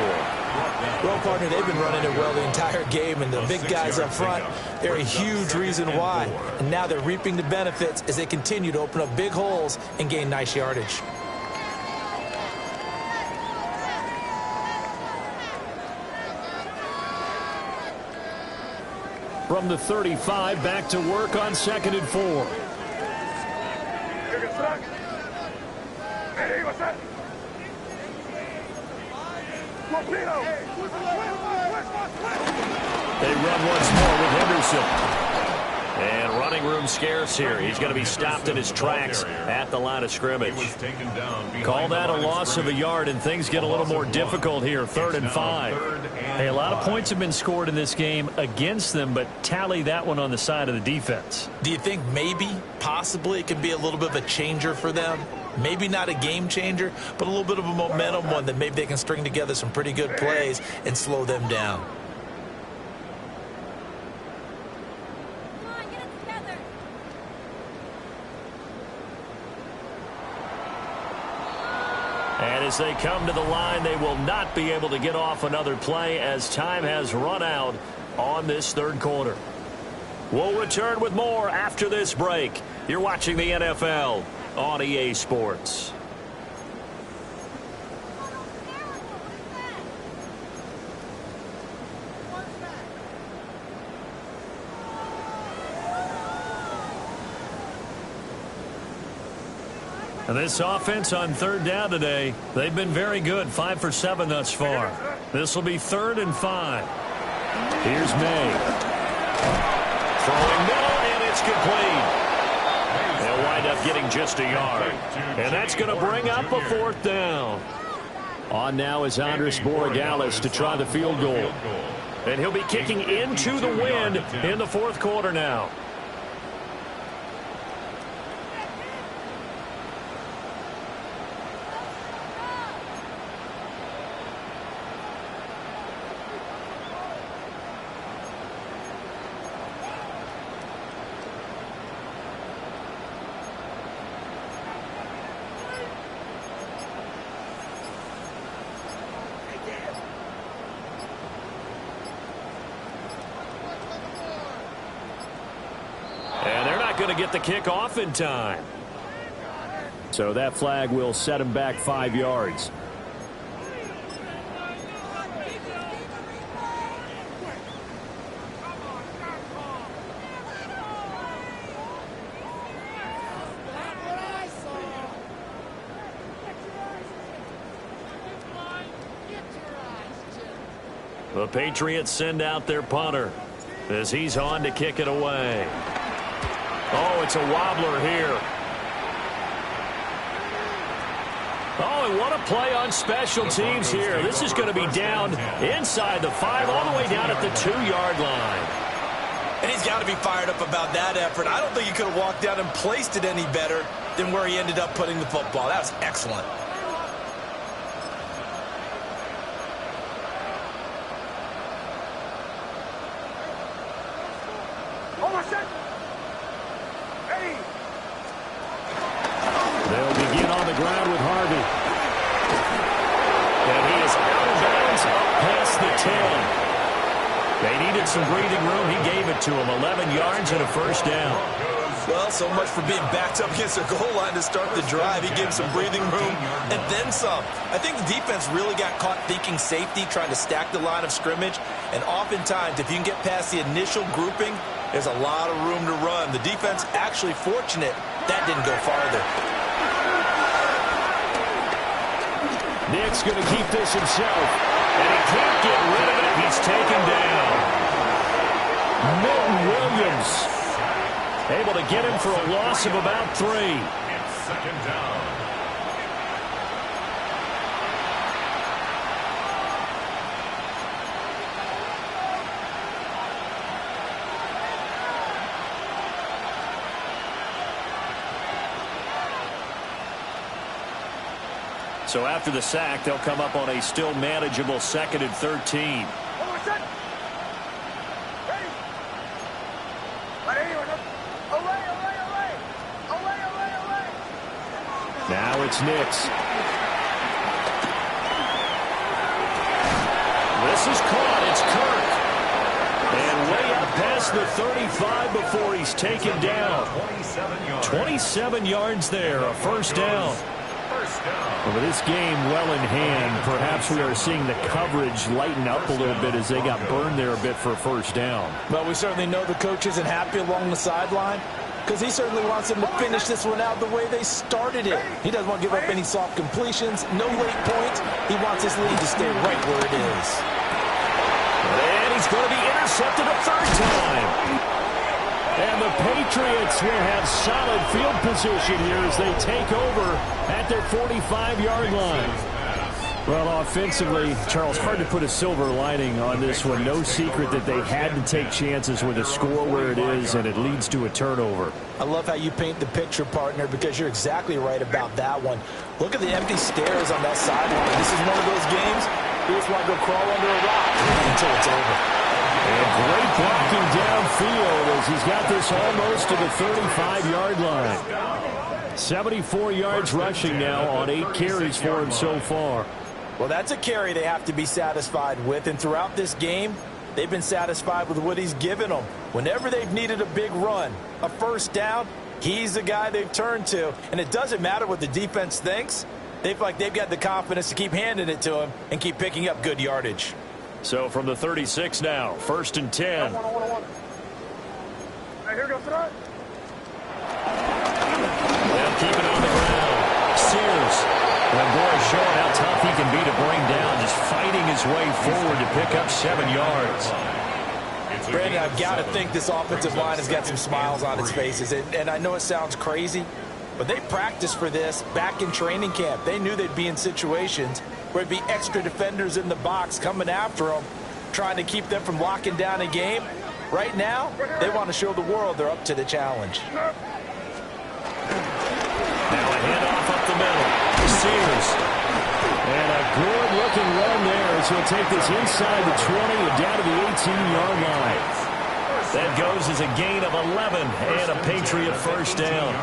Well, partner, they've been running it well the entire game, and the big guys up front, they're a huge reason why. And now they're reaping the benefits as they continue to open up big holes and gain nice yardage. From the 35, back to work on 2nd and 4. They run once more with Henderson. And running room scarce here. He's going to be stopped in his tracks at the line of scrimmage. Call that a loss of a yard, and things get a little more difficult here. 3rd and 5. Hey, a lot of points have been scored in this game against them, but tally that one on the side of the defense. Do you think maybe, possibly, it could be a little bit of a changer for them? Maybe not a game changer, but a little bit of a momentum one that maybe they can string together some pretty good plays and slow them down. And as they come to the line, they will not be able to get off another play as time has run out on this 3rd quarter. We'll return with more after this break. You're watching the NFL on EA Sports. And this offense on 3rd down today, they've been very good. 5 for 7 thus far. This will be 3rd and 5. Here's May. Throwing middle, and it's complete. They'll wind up getting just a yard. And that's going to bring up a 4th down. On now is Andres Borregales to try the field goal. And he'll be kicking into the wind in the 4th quarter now. Going to get the kick off in time. So that flag will set him back 5 yards. The Patriots send out their punter as he's on to kick it away. Oh, it's a wobbler here. Oh, and what a play on special teams here. This is going to be down inside the 5, all the way down at the 2-yard line. And he's got to be fired up about that effort. I don't think he could have walked down and placed it any better than where he ended up putting the football. That was excellent. They'll begin on the ground with Harvey. And he is out of bounds past the 10. They needed some breathing room. He gave it to him. 11 yards and a 1st down. Well, so much for being backed up against the goal line to start the drive. He gave some breathing room and then some. I think the defense really got caught thinking safety, trying to stack the line of scrimmage. And oftentimes, if you can get past the initial grouping, there's a lot of room to run. The defense actually fortunate that didn't go farther. Nick's going to keep this himself, and he can't get rid of it. He's taken down. Milton Williams able to get him for a loss of about 3. It's 2nd down. So after the sack, they'll come up on a still manageable 2nd and 13. Now it's Nix. This is caught. It's Kirk. And way up past the 35 before he's taken down. 27 yards there, a 1st down. Well, with this game well in hand, perhaps we are seeing the coverage lighten up a little bit as they got burned there a bit for a 1st down. Well, we certainly know the coach isn't happy along the sideline because he certainly wants them to finish this one out the way they started it. He doesn't want to give up any soft completions, no late points. He wants his lead to stay right where it is. And he's going to be intercepted a 3rd time. And the Patriots will have solid field position here as they take over at their 45-yard line. Well, offensively, Charles, hard to put a silver lining on this one. No secret that they had to take chances with a score where it is, and it leads to a turnover. I love how you paint the picture, partner, because you're exactly right about that one. Look at the empty stares on that sideline. This is one of those games you just want to go crawl under a rock until it's over. And great blocking downfield as he's got this almost to the 35-yard line. 74 yards rushing now on 8 carries for him so far. Well, that's a carry they have to be satisfied with, and throughout this game, they've been satisfied with what he's given them. Whenever they've needed a big run, a first down, he's the guy they've turned to. And it doesn't matter what the defense thinks. They feel like they've got the confidence to keep handing it to him and keep picking up good yardage. So from the 36 now, 1st and 10. Hey, here goes tonight. They'll keep it on the ground. Sears. And boy, showing how tough he can be to bring down, just fighting his way forward to pick up 7 yards. Brandon, I've got to think this offensive line has got some smiles on its faces. And I know it sounds crazy, but they practiced for this back in training camp. They knew they'd be in situations where it'd be extra defenders in the box coming after them, trying to keep them from locking down a game. Right now, they want to show the world they're up to the challenge. Now a handoff up the middle. Sears. And a good-looking run there as he'll take this inside the 20 and down to the 18-yard line. That goes as a gain of 11 and a Patriot first down.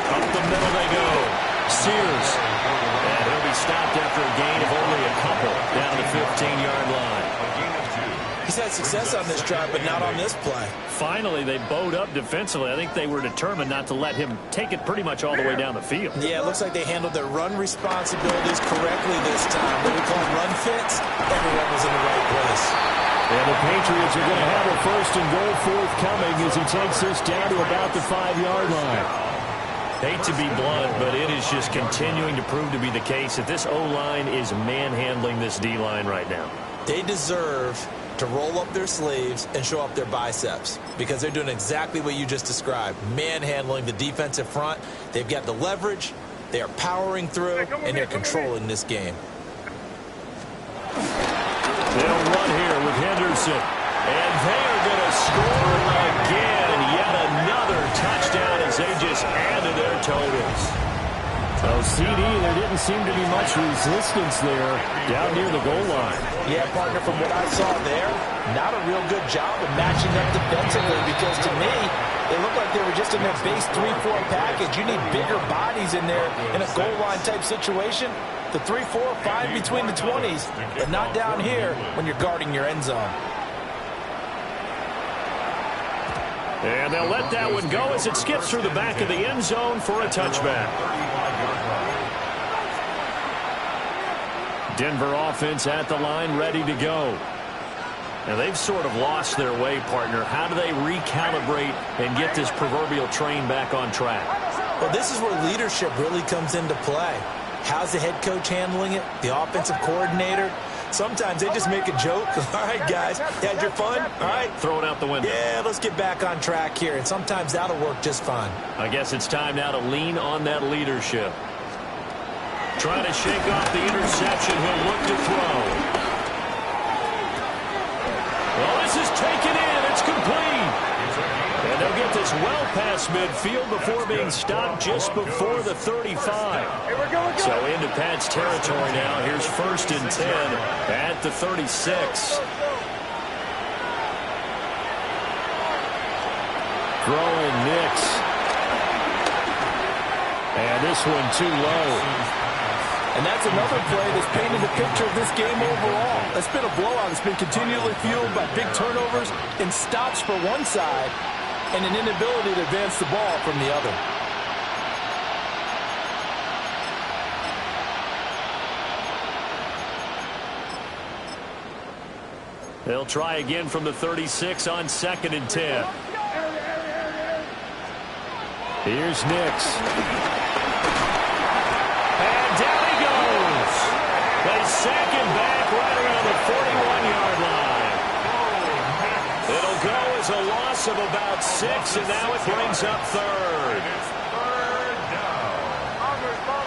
Up the middle they go. Sears. And he'll be stopped after a gain of only a couple down to the 15-yard line. He's had success on this drive, but not on this play. Finally, they bowed up defensively. I think they were determined not to let him take it pretty much all the way down the field. Yeah, it looks like they handled their run responsibilities correctly this time. What we call run fits, everyone was in the right place. And the Patriots are going to have a 1st and goal forthcoming as he takes this down to about the 5-yard line. Hate to be blunt, but it is just continuing to prove to be the case that this O-line is manhandling this D-line right now. They deserve to roll up their sleeves and show up their biceps because they're doing exactly what you just described, manhandling the defensive front. They've got the leverage, they are powering through, and they're controlling this game. They'll run here with Henderson. And they're going to score again. Yet another touchdown as they just added their totals. So, CD, there didn't seem to be much resistance there down near the goal line. Yeah, partner, from what I saw there, not a real good job of matching up defensively because to me, it looked like they were just in their base 3-4 package. You need bigger bodies in there in a goal line type situation. The 3-4, fine between the 20s, but not down here when you're guarding your end zone. And they'll let that one go as it skips through the back of the end zone for a touchback. Denver offense at the line, ready to go. Now, they've sort of lost their way, partner. How do they recalibrate and get this proverbial train back on track? Well, this is where leadership really comes into play. How's the head coach handling it? The offensive coordinator? Sometimes they just make a joke. All right, guys, had your fun? All right. Throw it out the window. Yeah, let's get back on track here. And sometimes that'll work just fine. I guess it's time now to lean on that leadership. Trying to shake off the interception. He'll look to throw. Well, this is taken in. It's complete. And they'll get this well past midfield before being stopped just before the 35. So into Pat's territory now. Here's 1st and 10 at the 36. Throwing Nix. And this one too low. And that's another play that's painted the picture of this game overall. It's been a blowout. It's been continually fueled by big turnovers and stops for one side and an inability to advance the ball from the other. They'll try again from the 36 on 2nd and 10. Here's Nix. And down he goes. They sack him back right around the 41-yard line. It'll go as a loss of about 6, and now it brings up 3rd. Third down.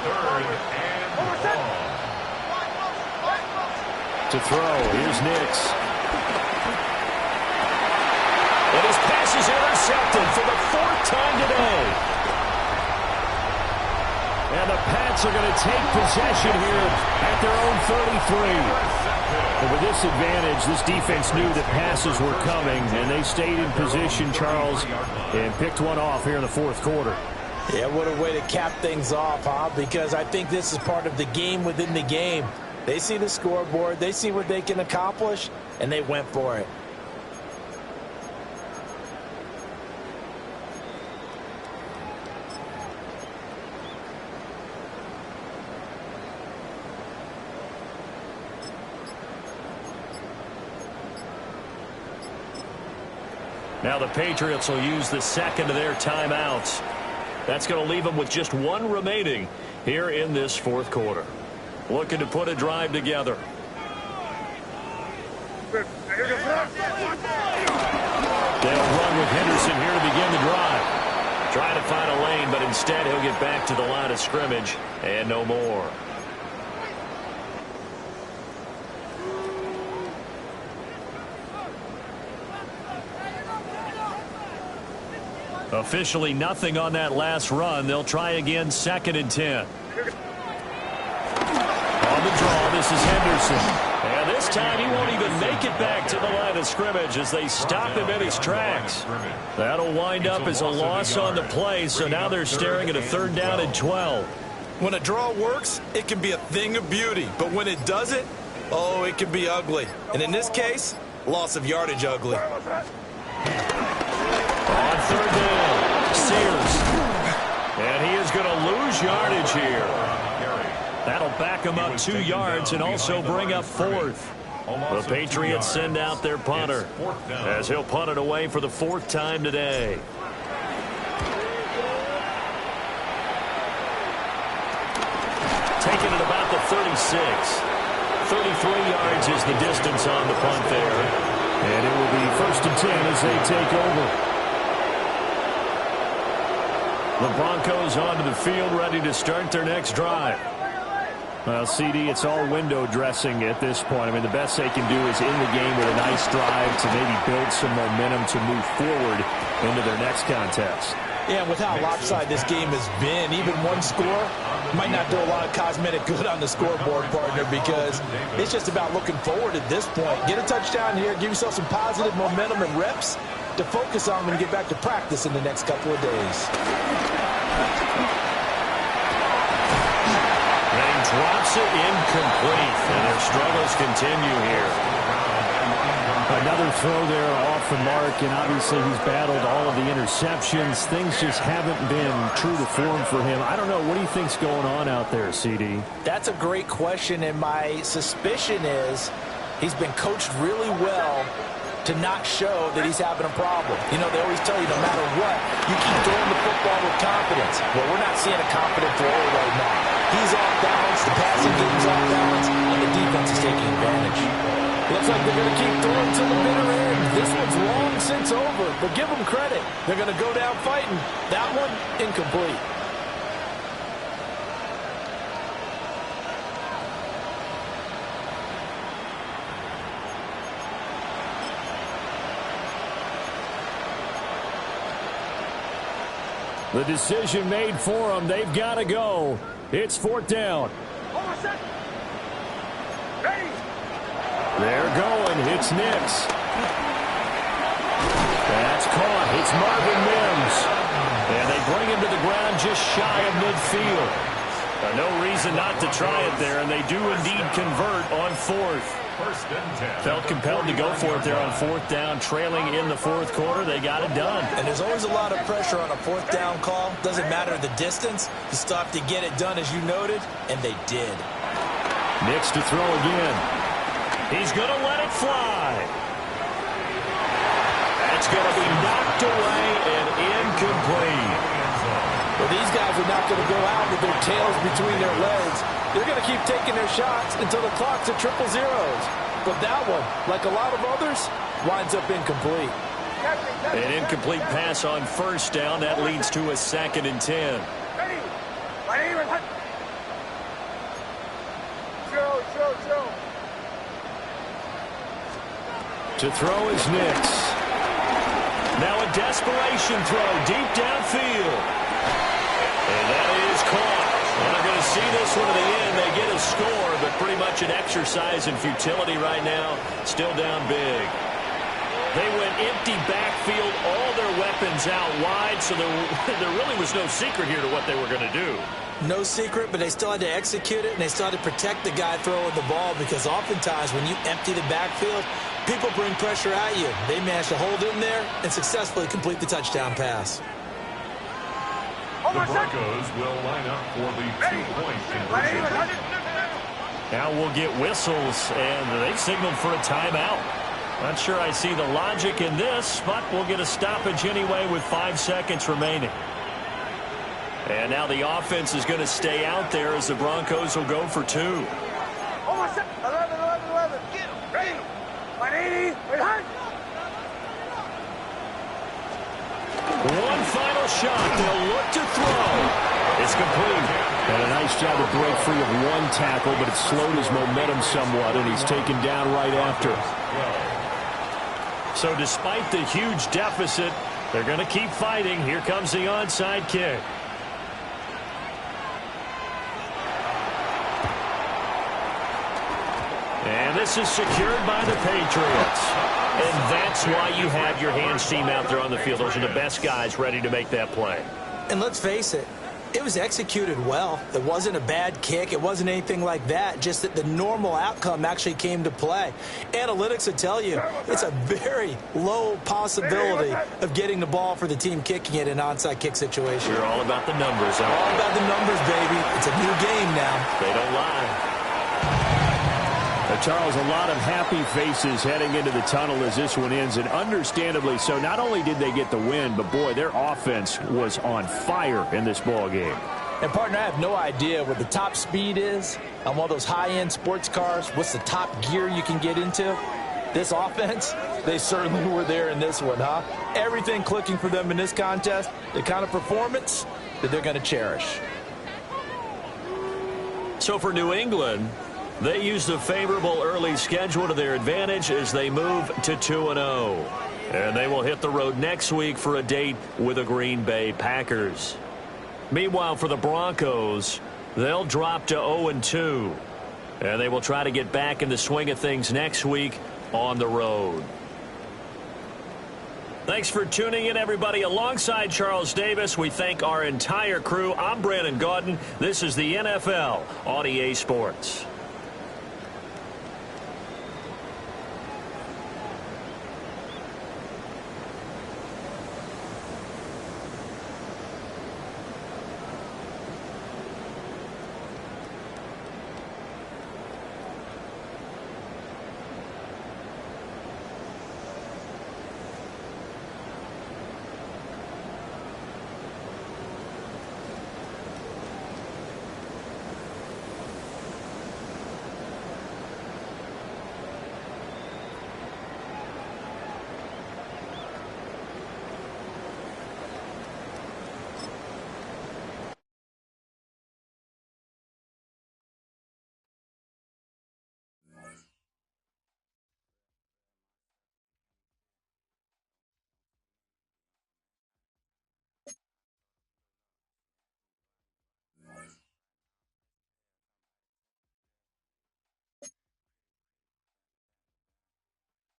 Third and long. To throw, here's Nix. And his pass is intercepted for the 4th time today. And the Pats are going to take possession here at their own 33. And with this advantage, this defense knew that passes were coming, and they stayed in position, Charles, and picked one off here in the 4th quarter. Yeah, what a way to cap things off, huh? Because I think this is part of the game within the game. They see the scoreboard, they see what they can accomplish, and they went for it. Now the Patriots will use the 2nd of their timeouts. That's going to leave them with just 1 remaining here in this 4th quarter. Looking to put a drive together. They'll run with Henderson here to begin the drive. Trying to find a lane, but instead he'll get back to the line of scrimmage and no more. Officially nothing on that last run. They'll try again, 2nd and 10. On the draw, this is Henderson. And this time he won't even make it back to the line of scrimmage as they stop him in his tracks. That'll wind up as a loss on the play, so now they're staring at a 3rd down and 12. When a draw works, it can be a thing of beauty. But when it doesn't, oh, it can be ugly. And in this case, loss of yardage ugly. On 3rd down, Sears. And he is going to lose yardage here. That'll back him up 2 yards and also bring up 4th. The Patriots send out their punter as he'll punt it away for the 4th time today. Taking it about the 36. 33 yards is the distance on the punt there. And it will be 1st and 10 as they take over. The Broncos onto the field ready to start their next drive. Well, CD, it's all window dressing at this point. I mean, the best they can do is in the game with a nice drive to maybe build some momentum to move forward into their next contest. Yeah, with how lopsided this game has been, even one score might not do a lot of cosmetic good on the scoreboard, partner, because it's just about looking forward at this point. Get a touchdown here, give yourself some positive momentum and reps to focus on when you get back to practice in the next couple of days. Drops it incomplete, and their struggles continue here. Another throw there off the mark, and obviously he's battled all of the interceptions. Things just haven't been true to form for him. I don't know. What do you think's going on out there, CD? That's a great question, and my suspicion is he's been coached really well to not show that he's having a problem. You know, they always tell you no matter what, you keep throwing the football with confidence. Well, we're not seeing a confident thrower right now. He's off balance, the passing game's off balance, and the defense is taking advantage. Looks like they're going to keep throwing to the bitter end. This one's long since over, but give them credit. They're going to go down fighting. That one, incomplete. The decision made for them. They've got to go. It's 4th down. They're going. It's Nix. That's caught. It's Marvin Mims. And they bring him to the ground just shy of midfield. No reason not to try it there, and they do indeed convert on 4th. Felt compelled to go for it there on 4th down, trailing in the 4th quarter. They got it done. And there's always a lot of pressure on a 4th down call. Doesn't matter the distance. You still have to get it done, as you noted, and they did. Nix to throw again. He's going to let it fly. It's going to be knocked away and incomplete. Well, these guys are not going to go out with their tails between their legs. They're going to keep taking their shots until the clock's at triple zeros. But that one, like a lot of others, winds up incomplete. An incomplete pass on first down. That leads to a 2nd and 10. To throw is Nix. Now a desperation throw deep downfield. And that is caught. And they're going to see this one to the end. They get a score, but pretty much an exercise in futility right now. Still down big. They went empty backfield, all their weapons out wide, so there really was no secret here to what they were going to do. No secret, but they still had to execute it, and they still had to protect the guy throwing the ball, because oftentimes when you empty the backfield, people bring pressure at you. They managed to hold in there and successfully complete the touchdown pass. The Broncos will line up for the 2-point conversion. Now we'll get whistles, and they've signaled for a timeout. Not sure I see the logic in this, but we'll get a stoppage anyway with 5 seconds remaining. And now the offense is going to stay out there as the Broncos will go for 2. 11. Ready. 180. One final shot. They'll look to throw. It's complete. And a nice job to break free of one tackle, but it slowed his momentum somewhat, and he's taken down right after. So despite the huge deficit, they're going to keep fighting. Here comes the onside kick. And this is secured by the Patriots. And that's why you have your hands team out there on the field. Those are the best guys ready to make that play. And let's face it, it was executed well. It wasn't a bad kick. It wasn't anything like that. Just that the normal outcome actually came to play. Analytics will tell you it's a very low possibility of getting the ball for the team kicking it in an onside kick situation. You're all about the numbers, huh? All about the numbers, baby. It's a new game now. They don't lie. Charles, a lot of happy faces heading into the tunnel as this one ends, and understandably so. Not only did they get the win, but, boy, their offense was on fire in this ball game. And, partner, I have no idea what the top speed is on one of those high-end sports cars. What's the top gear you can get into? This offense, they certainly were there in this one, huh? Everything clicking for them in this contest, the kind of performance that they're going to cherish. So for New England, they use the favorable early schedule to their advantage as they move to 2-0. And they will hit the road next week for a date with the Green Bay Packers. Meanwhile, for the Broncos, they'll drop to 0-2. And they will try to get back in the swing of things next week on the road. Thanks for tuning in, everybody. Alongside Charles Davis, we thank our entire crew. I'm Brandon Gaudin. This is the NFL on EA Sports.